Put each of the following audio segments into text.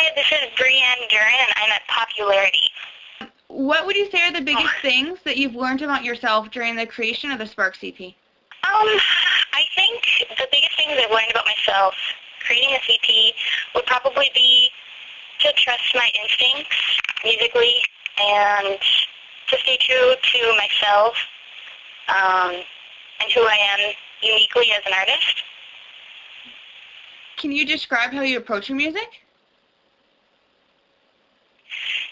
Hi, this is Breanne Duren, and I'm at Popularity. What would you say are the biggest things that you've learned about yourself during the creation of the Sparks EP? I think the biggest things I've learned about myself creating this EP would probably be to trust my instincts musically and to stay true to myself and who I am uniquely as an artist. Can you describe how you approach your music?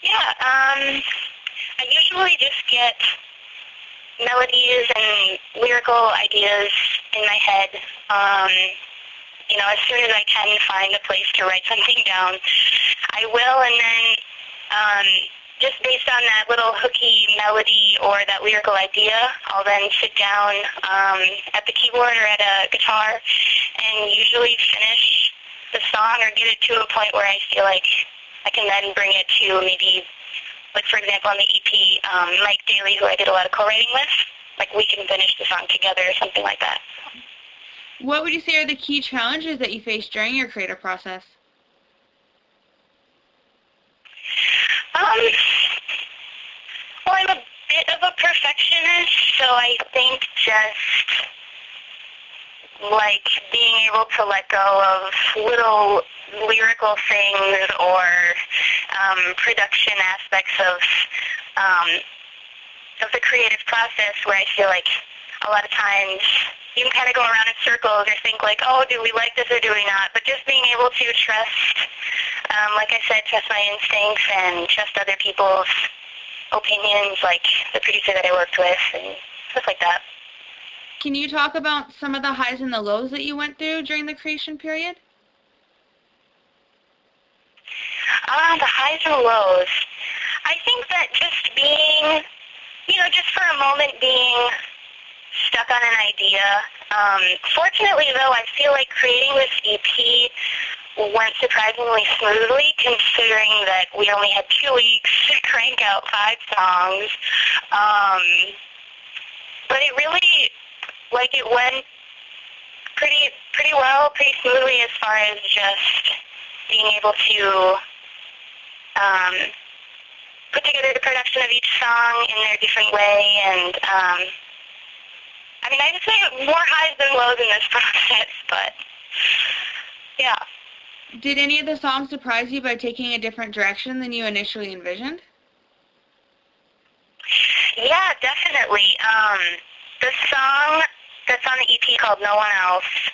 Yeah, I usually just get melodies and lyrical ideas in my head. As soon as I can find a place to write something down, I will, and then just based on that little hooky melody or that lyrical idea, I'll then sit down at the keyboard or at a guitar and usually finish the song or get it to a point where I feel like I can then bring it to maybe, like for example on the EP, Mike Daly, who I did a lot of co-writing with, like we can finish the song together or something like that. What would you say are the key challenges that you face during your creative process? Well, I'm a bit of a perfectionist, so I think just like being able to let go of little lyrical things or production aspects of the creative process where I feel like a lot of times you can kind of go around in circles or think like, oh, do we like this or do we not? But just being able to trust, like I said, trust my instincts and trust other people's opinions, like the producer that I worked with and stuff like that. Can you talk about some of the highs and the lows that you went through during the creation period? The highs and lows. I think that just being, just for a moment being stuck on an idea. Fortunately, though, I feel like creating this EP went surprisingly smoothly, considering that we only had 2 weeks to crank out 5 songs. But it really, it went pretty well, pretty smoothly as far as just being able to put together the production of each song in their different way, and I just say more highs than lows in this process, but yeah. Did any of the songs surprise you by taking a different direction than you initially envisioned? Yeah, definitely. The song that's on the EP called No One Else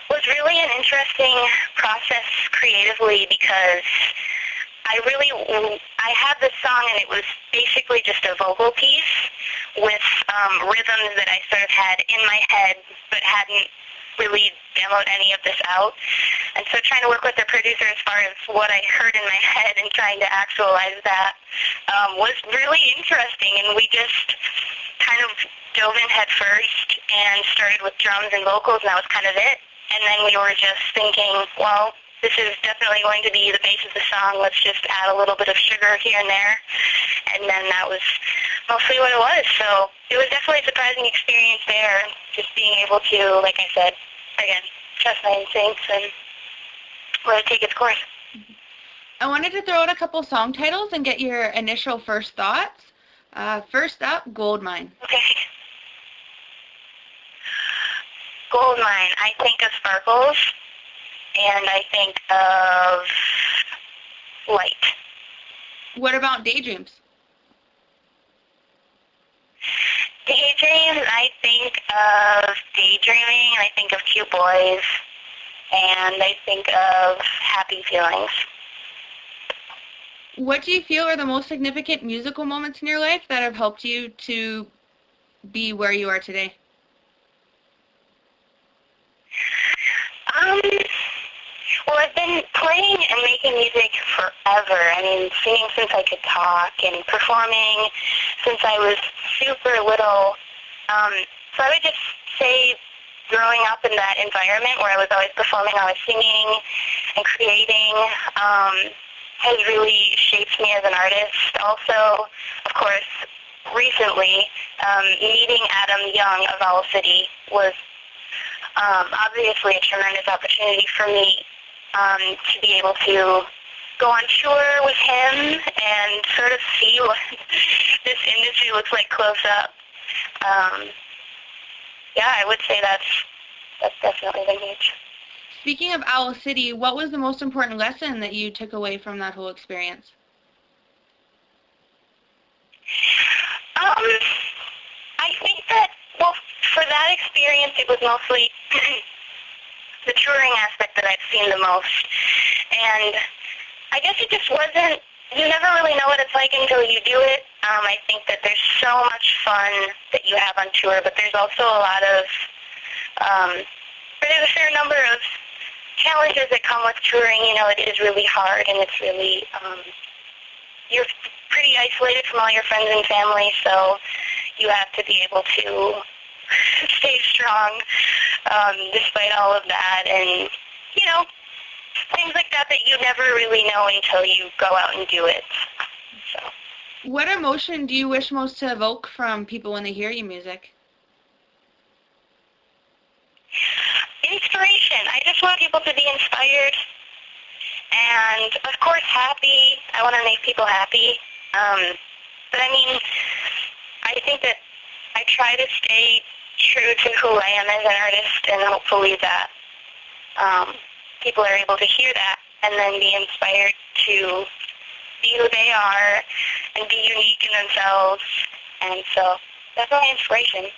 was really an interesting process creatively because I had this song and it was basically just a vocal piece with rhythms that I sort of had in my head but hadn't really demoed any of this out. And so trying to work with the producer as far as what I heard in my head and trying to actualize that was really interesting, and we just kind of dove in head first and started with drums and vocals, and that was kind of it. And then we were just thinking, well, this is definitely going to be the base of the song. Let's just add a little bit of sugar here and there. And then that was mostly what it was. So it was definitely a surprising experience there, just being able to, like I said, again, trust my instincts and let it take its course. I wanted to throw out a couple song titles and get your initial first thoughts. First up, Goldmine. Okay. Goldmine, I think of sparkles, and I think of light. What about Daydreams? Daydreams, I think of daydreaming, and I think of cute boys, and I think of happy feelings. What do you feel are the most significant musical moments in your life that have helped you to be where you are today? Well, I've been playing and making music forever. Singing since I could talk and performing since I was super little. So I would just say growing up in that environment where I was always performing, always singing and creating has really shaped me as an artist. Also, of course, recently, meeting Adam Young of Owl City was obviously a tremendous opportunity for me to be able to go on tour with him and sort of see what this industry looks like close up. Yeah, I would say that's definitely been huge. Speaking of Owl City, what was the most important lesson that you took away from that whole experience? I think that, well, for that experience, it was mostly the touring aspect that I've seen the most. And I guess it just wasn't, you never really know what it's like until you do it. I think that there's so much fun that you have on tour, but there's also a lot of, there's a fair number of challenges that come with touring. You know, it is really hard, and it's really, you're pretty isolated from all your friends and family, so you have to be able to stay strong despite all of that, and, you know, things like that that you never really know until you go out and do it. So. What emotion do you wish most to evoke from people when they hear your music? Inspiration. I just want people to be inspired, and of course happy. I want to make people happy. But I mean, I think that I try to stay true to who I am as an artist, and hopefully that people are able to hear that and then be inspired to be who they are and be unique in themselves. And so that's my inspiration.